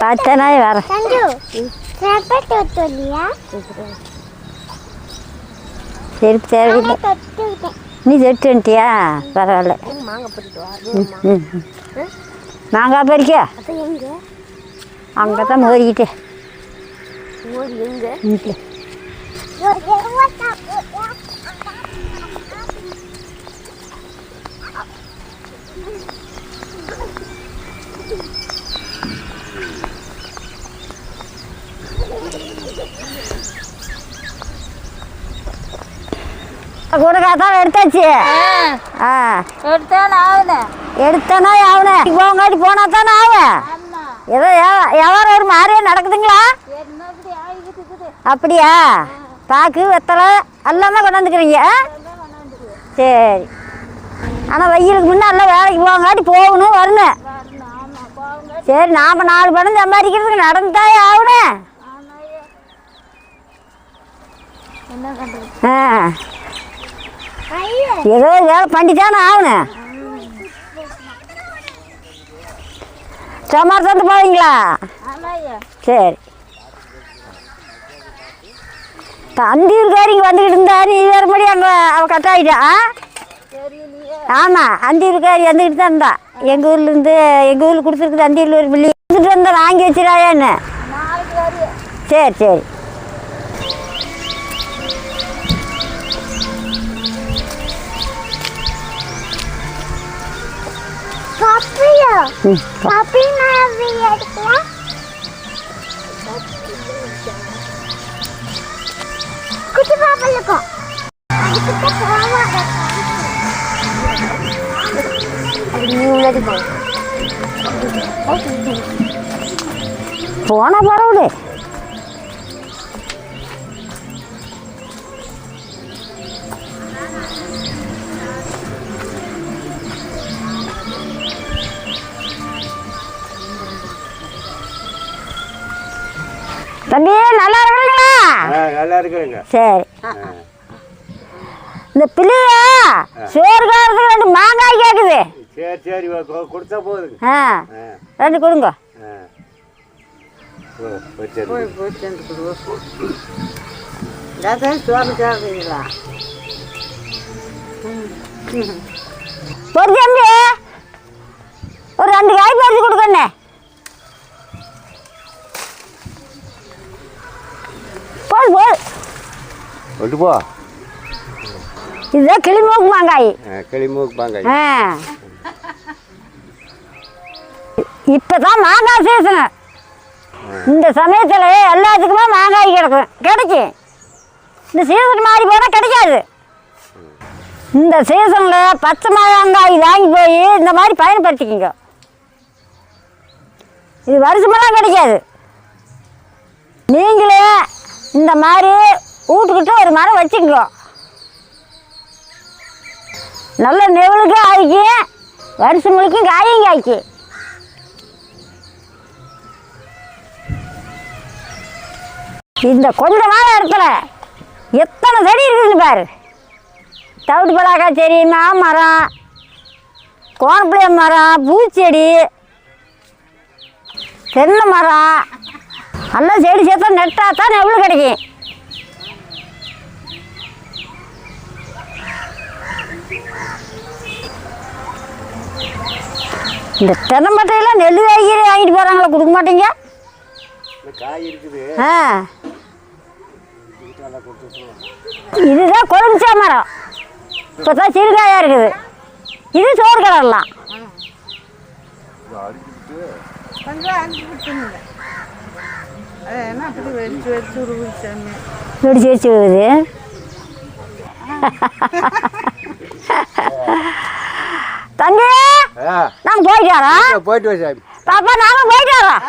பார்த்தேனா வரேன். சரி தேவையில்லை. நீ செட்டு வந்துட்டியா? பரவாயில்ல. மாங்காய் பறிக்க அங்கே தான் மோதிக்கிட்டே. கொடுக்காதான் எடுத்தாச்சு. எடுத்தானே ஆகுனேன். போங்காட்டி போனா தானே ஆகும். ஏதோ வியாபாரம் ஒரு மாதிரியே நடக்குதுங்களா? அப்படியா? பாக்கு வெத்தலை எல்லாமே கொண்டாந்துக்கிறீங்க. சரி. ஆனால் வெயிலுக்கு முன்னே எல்லாம் வேலைக்கு போங்காட்டி போகணும் வரணும். சரி, நாம் 4 பணம் சம்பாதிக்கிறதுக்கு நடந்துதான் ஆகணும். ஏதோ வேலை பண்ணித்தானே ஆகணும். சோமார் சந்தை போவீங்களா? சரி. அந்தியூர்காரிங்க வந்துக்கிட்டு இருந்தா நீ வேறு மணி அங்கே அவள் கட் ஆகிட்டா. ஆமாம், அந்தியூர்காரி வந்துக்கிட்டு தான் இருந்தா. எங்கள் ஊர்லேருந்து எங்கள் ஊரில் கொடுத்துருக்குது. அந்தியூரில் ஒரு பிள்ளை கொடுத்துட்டு வந்தால் வாங்கி வச்சிடாயான்னு. சரி சரி. போன பரவாயில்ல. தம்பி நல்லா இருக்குங்களா? நல்லா இருக்குங்க. சரி. இந்த பிள்ளைய சோறு காலத்துக்கு 2 மாங்காய் கேட்குது. சரி சரி, கொடுத்தா போதுங்க. 2 கொடுங்க. ஒரு தம்பி ஒரு 2 காய் பறிச்சு கொடுக்கண்ணே. போது போது கொண்டு போ. இதுதான் கிளிமூக்கு மாங்காய். கிளிமூக்கு மாங்காய். இப்போதான் மாங்காய் சீசனு. இந்த சமயத்தில் எல்லாத்துக்குமே மாங்காய் கிடைக்கும். இந்த சீசன் மாறி போனால் கிடைக்காது. இந்த சீசனில் பச்சை மாங்காய் வாங்கி போய் இந்த மாதிரி பயன்படுத்திக்கிங்க. இது வருஷமெல்லாம் கிடைக்காது. நீங்களே இந்த மாதிரி வீட்டுக்கிட்ட ஒரு மரம் வச்சுக்கோ. நல்ல நெவலுக்கும் ஆயிக்கு, வருஷம் முழுக்கும் காயும் காய்க்கு. இந்த கொஞ்சமான இடத்துல எத்தனை செடி இருக்குதுன்னு பாரு. தவிட்டு பலாக்காய் செடி, மாமரம், கோணப்பிள்ளைய மரம், பூச்செடி, தென்னை மரம் எல்லாம் செடி சேர்த்தா நெட்டா தான் எவ்வளோ கிடைக்கும். இந்த தென்னை மட்டையெல்லாம் நெல் காய்கறி வாங்கிட்டு போகிறாங்களா? கொடுக்க மாட்டீங்க? இதுதான் கொழுமிச்சா மரம். இப்போ தான் சிறுகாயாக இருக்குது. இது சோறு கலரலாம். வெடிச்சு வச்சு விடுது. தம்பி நாங்கள் போயிட்டு வரோம். போயிட்டு வா சாமி. பாப்பா நாங்கள் போயிட்டு வரோம்.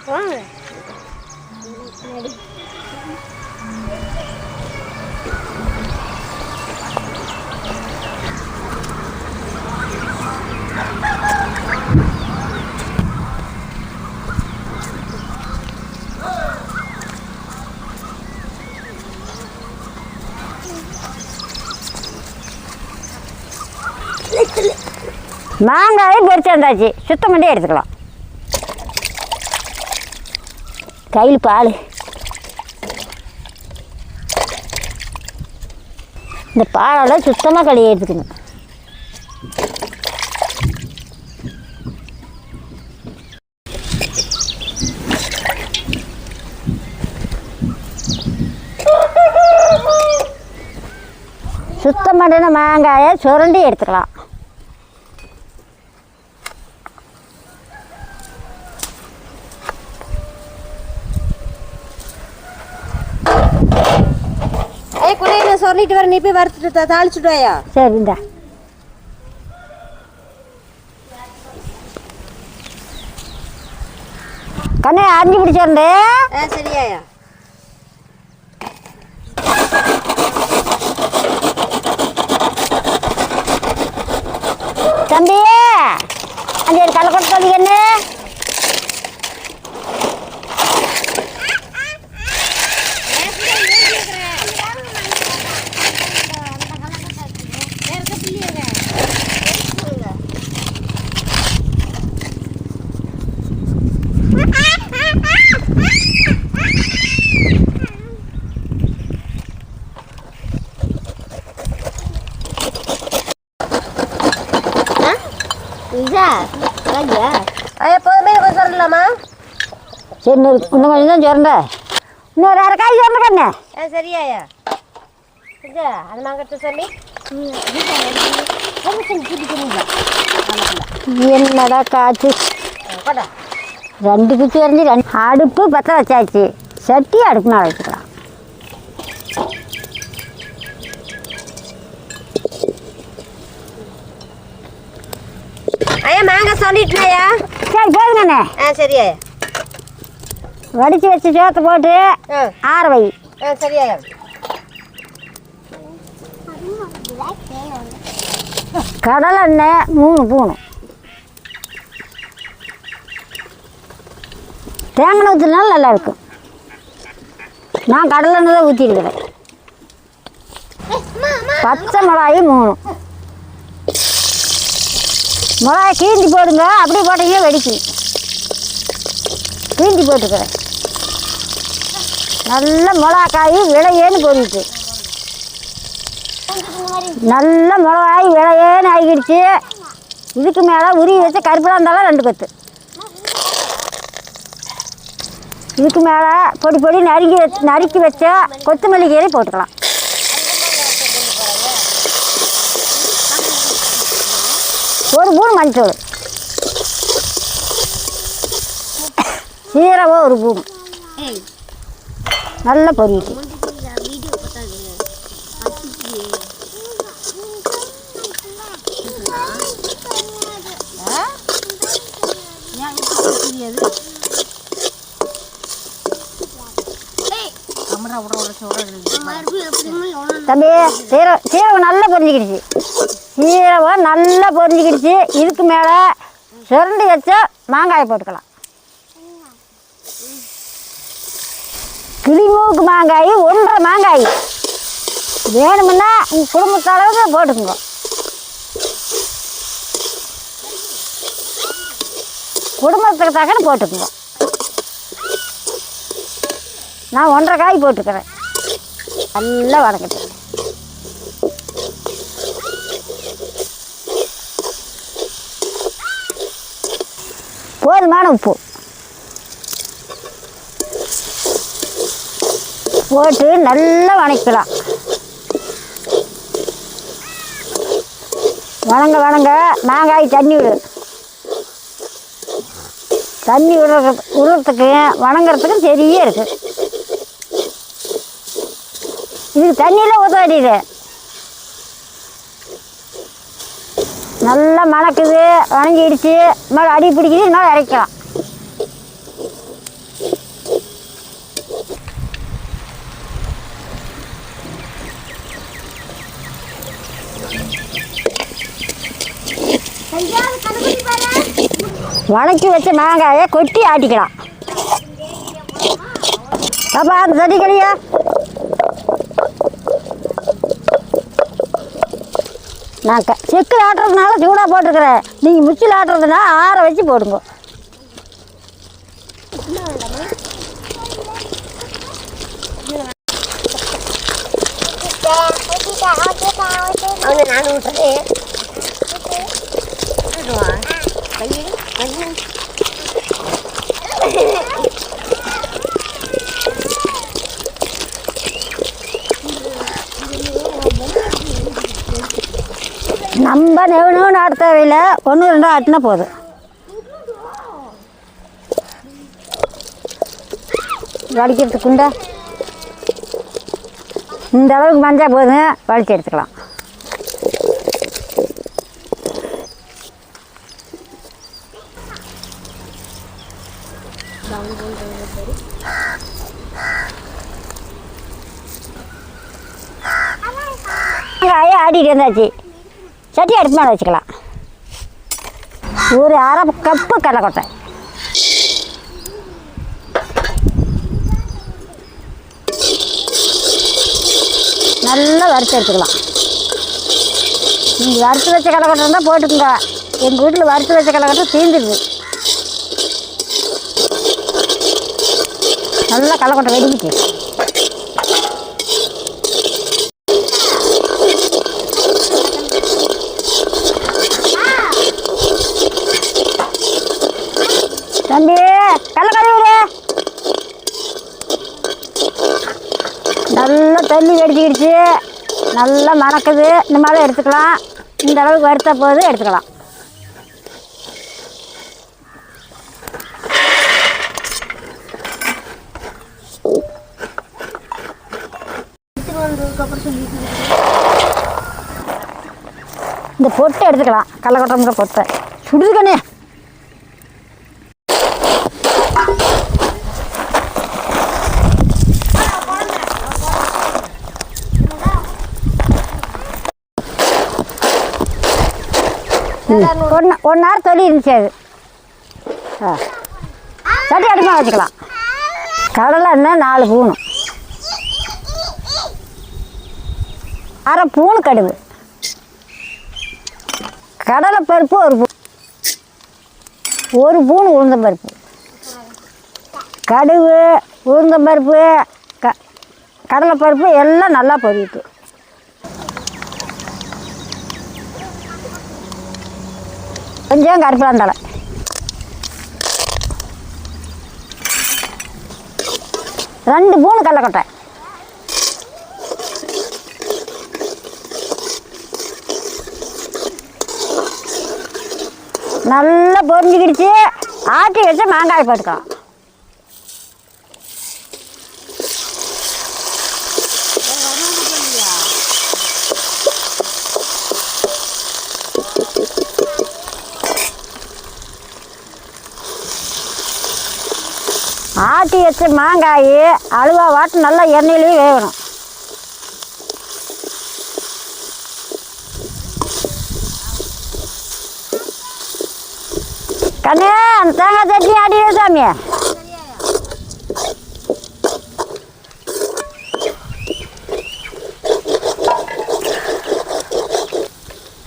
வாங்க மாங்காயும் பொரிச்சு வந்தாச்சு, சுத்தம் பண்ணி எடுத்துக்கலாம். கையில் பால், இந்த பாலெல்லாம் சுத்தமாக கழுவி எடுத்துக்கணும். சுத்தம் பண்ணின மாங்காயை சுரண்டி எடுத்துக்கலாம். குறையில சொல்லிட்டு வர, நீ போய் வறுத்துட்டு தாளிச்சுட்டு வாயா. சரி, இந்த கண்ணே அரிஞ்சு பிடிச்சிருந்து. சரியாயா. தம்பி அந்த கடலை கொட்டை என்ன எப்போதுமே கொஞ்சம் சொல்லலாமா? சரி, இன்னும் கொஞ்சம் தான் சுரண்ட, இன்னொரு அரை காய் சுரண்ட கண்ணே. சரியாயா. அது நாங்கள் சொல்லி என்னடா காய்ச்சி 2 குச்சி வரைஞ்சி அடுப்பு பற்ற வச்சாச்சு. சட்டி அடுப்பு மேலே வச்சுக்கலாம். ஐயா மாங்காய் சொல்லிட்டுனாயா? சரி போதுங்கண்ணே. சரியாயா. வடித்து வச்சு சோத்தை போட்டு ஆற வை. சரியாயா. கடலை எண்ணெய் 3 ஸ்பூனு, தேங்காய் ஊற்றினாலும் நல்லா இருக்கும். நான் கடலை எண்ணெய் தான் ஊற்றிருக்கிறேன். பச்சை மிளகாய் 3 மிளகாய் கீந்தி போடுங்க, அப்படியே போட்டீங்கன்னா வெடிக்கும். கீந்தி போட்டுக்கிறேன். நல்ல மிளகாய் விளையேன்னு பொரிச்சு, நல்ல மிளகாய் விளையேன்னு ஆகிடுச்சு. இதுக்கு மேலே உருவி வச்ச கருப்பில் இருந்தாலும் 2 கொத்து. இதுக்கு மேலே பொடி பொடி நறுக்கி வச்ச கொத்தமல்லி கீரை போட்டுக்கலாம். ஒரு ஸ்பூன் மஞ்சள், சீரகம் 1 ஸ்பூன், நல்ல பொரிக்கு. தம்பி சீரகம் நல்லா பொரிஞ்சிக்கிடுச்சு. சீரகம் நல்லா பொரிஞ்சிக்கிடுச்சு. இதுக்கு மேலே சுரண்டி வச்ச மாங்காயை போட்டுக்கலாம். கிளிமூக்கு மாங்காய் 1.5 மாங்காய் வேணுமுன்னா உங்கள் குடும்பத்தளவுக்கு போட்டுக்குங்க. குடும்பத்துக்கு தக்கன்னு போட்டுக்குங்க. நான் 1.5 காய் போட்டுக்கிறேன். நல்லா வதக்கிட்டு போதுமான உப்பு போட்டு நல்லா வதக்கலாம். வணங்க மாங்காய் தண்ணி விடு. தண்ணி விடுறதுக்கு வணங்குறதுக்கும் சரியே இருக்குது. இதுக்கு தண்ணியில் ஊற்ற வேண்டியது. நல்லா மணக்குது, வணங்கிடுச்சு. மேலே அடி பிடிக்குது, மேலே இறக்கலாம். வணக்கி வச்ச மாங்காயை கொட்டி ஆட்டிக்கலாம். அப்பா அந்த தண்ணி கழியா நான் செக்கில் ஆட்டுறதுனால சூடாக போட்டுருக்குறேன். நீங்கள் முச்சில் ஆட்டுறதுனா ஆற வச்சு போடுங்க. அவனை நான் விட்டுறேன். நம்ம நெவனு ஆட்ட தேவையில்லை, 1 2 ஆட்டினா போதும். வடிக்கிறதுக்குண்டா இந்த அளவுக்கு மஞ்சள் போதுங்க, வடித்து எடுத்துக்கலாம். வெங்காயம் ஆடிட்டு இருந்தாச்சு, சட்டி அடுப்பு மேலே வச்சுக்கலாம். ஒரு 1/2 கப்பு கடலைக்கொட்டை, நல்லா வறுத்து எடுத்துக்கலாம். நீங்கள் வறுத்து வச்ச கடலைக்கொட்டை இருந்தால் போட்டுக்குங்க. எங்கள் வீட்டில் வறுத்து வச்ச கடலைக்கொட்டை தீந்துடுது. நல்லா கடலைக்கொட்டை வெடிக்கிச்சு. தம்பி கடலை கழுவிடு. நல்லா தண்ணி வெடிச்சிக்கிடுச்சு, நல்லா மணக்குது. இந்த மாதிரி எடுத்துக்கலாம். இந்த அளவுக்கு வறுத்த போது எடுத்துக்கலாம். இந்த பொட்டை எடுத்துக்கலாம். கடலைக்கொட்டை பொட்டை சுடுதுக்கண்ணே. ஒன்று நேரம் தொலி இருந்துச்சு. அது சட்டி அடுப்பாக வச்சுக்கலாம். கடலை எண்ணெய் 4 ஸ்பூனு, 1/2 ஸ்பூனு கடுகு, கடலைப்பருப்பு 1 ஸ்பூன், 1 ஸ்பூன் உளுந்தம்பருப்பு, கடுகு உளுந்தம்பருப்பு கடலைப்பருப்பு எல்லாம் நல்லா பொரியிட்டு கொஞ்சம் கருப்பிலாந்தலை, ரெண்டு ஸ்பூனு கடலைக்கொட்டை, நல்லா பொரிஞ்சுக்கிடுச்சு. ஆட்டி வச்சு மாங்காய் போட்டுக்கலாம். ஆட்டி வச்ச மாங்காய் அழுவா வாட்டு நல்லா எண்ணெயிலேயே வேகணும். கண்ணே அந்த தேங்காய் சட்னி ஆடி சாமி.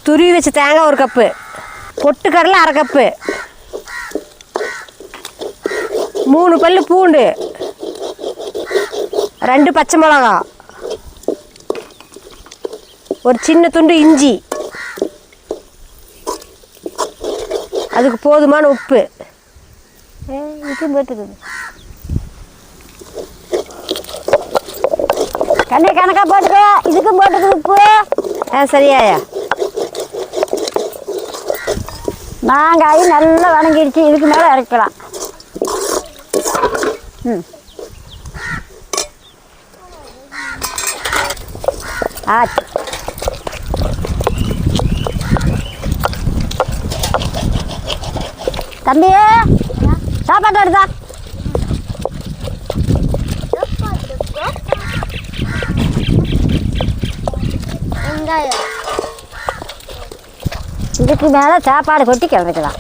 துருவி வச்ச தேங்காய் 1 கப்பு, பொட்டுக்கடலை 1/2 கப்பு, 3 பல்லு பூண்டு, 2 பச்சை மிளகா, ஒரு சின்ன துண்டு இஞ்சி, அதுக்கு போதுமான உப்பு. இதுக்கும் போட்டுக்குது கண்ணே, கணக்காக போட்டுக்க. இதுக்கும் போட்டுக்குது உப்பு. சரியாயா. மாங்காய் நல்லா வணங்கிடுச்சு. இதுக்கு மேலே இறக்கலாம். ஆச்சு. தம்பி சாப்பாடு எடுத்தா. இதுக்கு மேலே சாப்பாடு கொட்டி கிளம்பிக்கலாம்.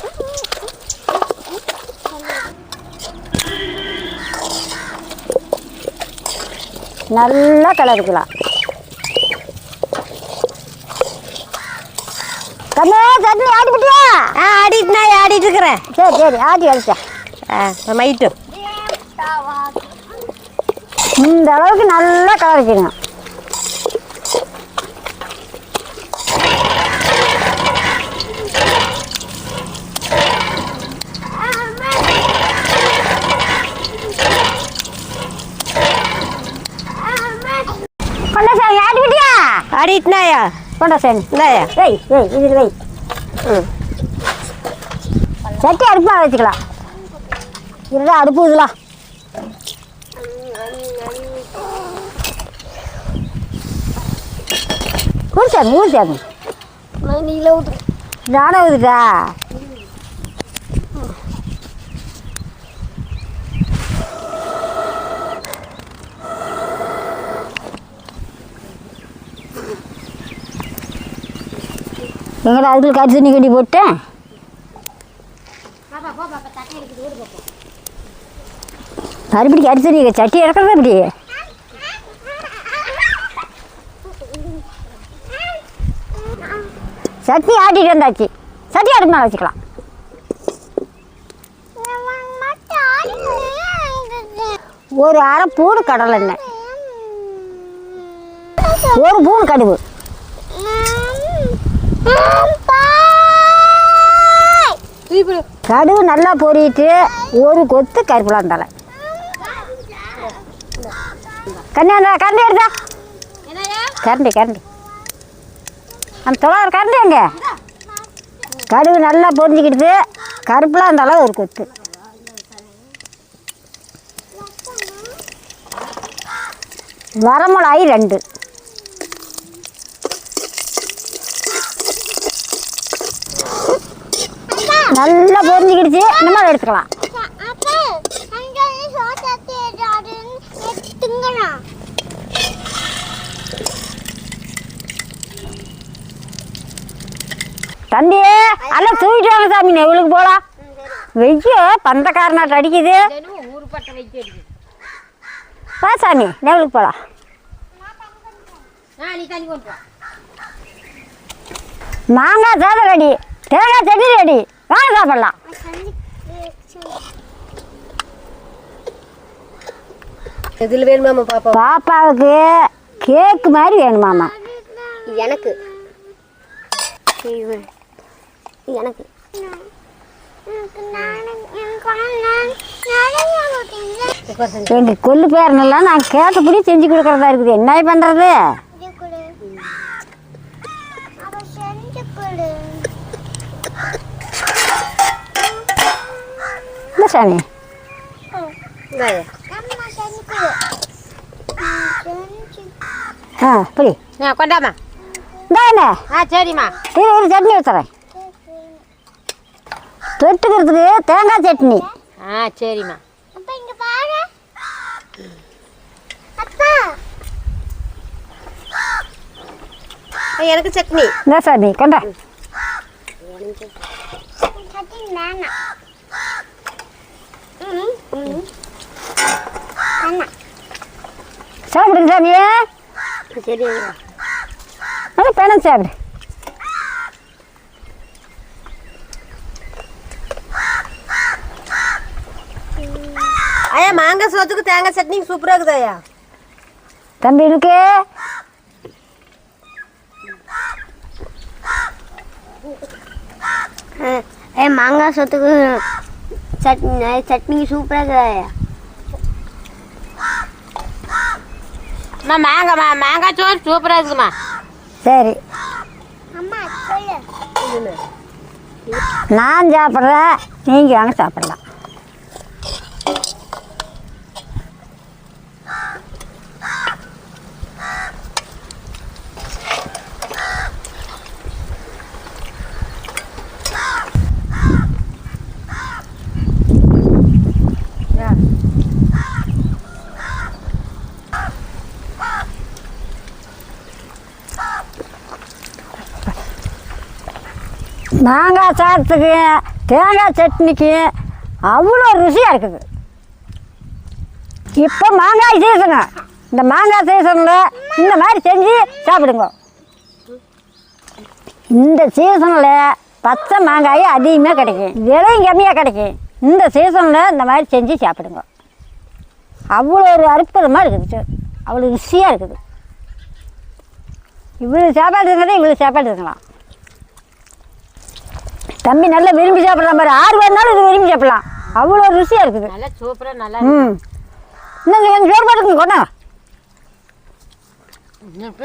நல்லா கிளறிக்கலாம். கண்ணே சட்னி ஆட்டிப்பிட்டியா? ஆடிட்டு நான் ஆடிட்டு இருக்கிறேன். சரி சரி ஆட்டி வச்சிட்டேன். மைட்டும் இந்த அளவுக்கு நல்லா கலரிக்கணும். கொண்டா சாமி ஆட்டிப்பிட்டியா? ஆடிட்டுனாயா? கொண்டா சாமி இந்தாயா? வெய் வெய் இதில் வெய். சட்டி அடுப்பாக வச்சுக்கலாம். இதுதான் அடுப்பு இதெல்லாம். ஊசாமி ஊசாமி நீல ஊத்து. நானே ஊதுட்டா? எங்கடா அதுக்குள்ள கறி தண்ணி கட்டி போட்டேன். மறுபடியும் கறி தண்ணி சட்டி இறக்குறது எப்படி? சட்னி ஆட்டிட்டு வந்தாச்சு. சட்டி அடுப்பு மேலே வச்சுக்கலாம். ஒரு அரை பூண்டு கடலை எண்ணெய், ஒரு பூண்டு கடுகு, கடுகு நல்லா பொரிட்டு ஒரு கொத்து கருப்புலாம் தலை. கண்ணா கரண்டி எடுத்தா கரண்டி கரண்டி அந்த தொலை கரண்டி எங்க? கடுகு நல்லா பொரிஞ்சிக்கிடுது. கருப்புலாம் இருந்தாலும் ஒரு கொத்து. வரமிளகாய் 2. நல்லா பொரிஞ்சிக்கிடுச்சு. இந்த மாதிரி எடுத்துக்கலாம். தம்பியே எல்லாம் தூக்கிட்டு வாங்க சாமி, நெவுளுக்கு போகலாம். வெய்ய பந்தக்காரனாட்ட அடிக்குது. வா சாமி நெவுளுக்கு போகலாம். மாங்காய் சாதம் ரெடி, தேங்காய் சட்னி ரெடி, வாங்க சாப்பிடலாம். இதில் வேணுமாம்மா பாப்பா? பாப்பாவுக்கு கேக்கு மாதிரி வேணுமாம்மா. எனக்கு எனக்கு எங்கள் கொல்லு பேரனெல்லாம் நான் கேட்டபடி செஞ்சு கொடுக்குறதா இருக்குது. என்ன பண்ணுறது? இல்லை சாமி புரி கொண்டாமா. இந்தாண்ணே. சரிம்மா. இது சட்னி ஊற்றுறேன். தொட்டுக்கிறதுக்கு தேங்காய் சட்னி. சரிம்மா. எனக்கு சட்னி. இந்த சாமி கொண்டா. சாப்பிடுங்க சாமியே. சரி நல்லா பணம் சாப்பிடு. ஐயா மாங்காய் சோத்துக்கு தேங்காய் சட்னி சூப்பராக இருக்குது ஐயா. தம்பி இருக்கு மாங்காய் சோத்துக்கு சட்னி சூப்பராக இருக்குது ஐயா. மாங்காய் சோறு சூப்பராக இருக்குமா? சரி நான் சாப்பிட்றேன், நீங்கள் வாங்க சாப்பிடலாம். மாங்காய் சாதத்துக்கு தேங்காய் சட்னிக்கு அவ்வளோ ருசியாக இருக்குது. இப்போ மாங்காய் சீசனு. இந்த மாங்காய் சீசனில் இந்த மாதிரி செஞ்சு சாப்பிடுங்க. இந்த சீசனில் பச்சை மாங்காய் அதிகமாக கிடைக்கும், விலையும் கம்மியாக கிடைக்கும். இந்த சீசனில் இந்த மாதிரி செஞ்சு சாப்பிடுங்க. அவ்வளோ ஒரு அற்புதமாக இருக்குது, அவ்வளோ ருசியாக இருக்குது. இவ்வளோ சாப்பாடு இருக்கிறதே இவ்வளோ சாப்பாடு இருக்கலாம். தம்பி நல்லா விரும்பி சாப்பிட்லாம் பாரு, 6 பேர்னாலும் இது விரும்பி சாப்பிட்லாம், அவ்வளோ ருசியாக இருக்குது. நல்லா சூப்பராக நல்லா இன்னும் கொஞ்சம் சோறு போட்டுங்க கொண்டாங்க. இன்னும்